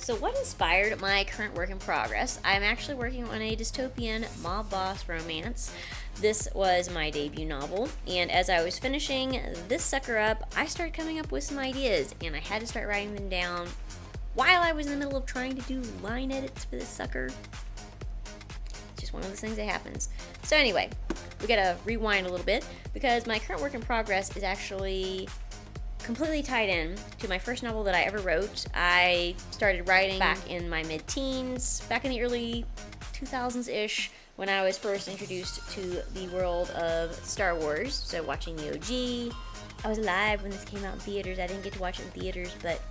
So what inspired my current work in progress? I'm actually working on a dystopian mob boss romance. This was my debut novel, and as I was finishing this sucker up, I started coming up with some ideas, and I had to start writing them down while I was in the middle of trying to do line edits for this sucker. It's just one of those things that happens. So anyway, we gotta rewind a little bit, because my current work in progress is actually completely tied in to my first novel that I ever wrote. I started writing back in my mid-teens, back in the early 2000s-ish, when I was first introduced to the world of Star Wars. So watching the OG. I was alive when this came out in theaters. I didn't get to watch it in theaters, but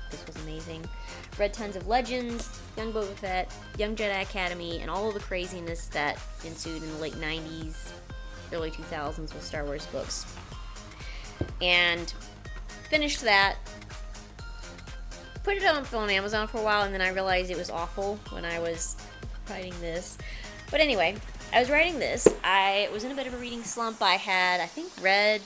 this was amazing. Read tons of Legends, Young Boba Fett, Young Jedi Academy, and all of the craziness that ensued in the late 90s, early 2000s with Star Wars books. And finished that, put it on Amazon for a while, and then I realized it was awful when I was writing this. But anyway, I was writing this. I was in a bit of a reading slump. I think, read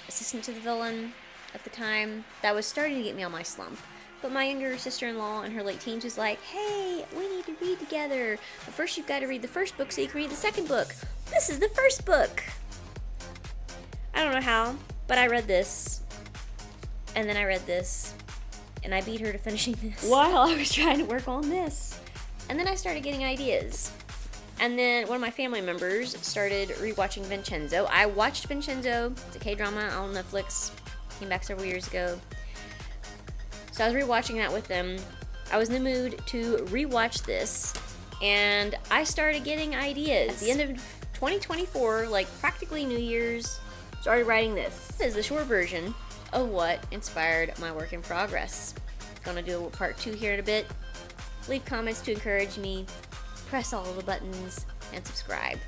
Assistant to the Villain at the time. That was starting to get me on my slump. But my younger sister-in-law in her late teens was like, hey, we need to read together. But first you've got to read the first book so you can read the second book. This is the first book. I don't know how, but I read this, and then I read this, and I beat her to finishing this while I was trying to work on this. And then I started getting ideas. And then one of my family members started rewatching Vincenzo. I watched Vincenzo. It's a K-drama on Netflix. Came back several years ago. So I was rewatching that with them. I was in the mood to rewatch this, and I started getting ideas. At the end of 2024, like practically New Year's, started writing this. This is the short version of what inspired my work in progress. Gonna do a part 2 here in a bit. Leave comments to encourage me, press all the buttons, and subscribe.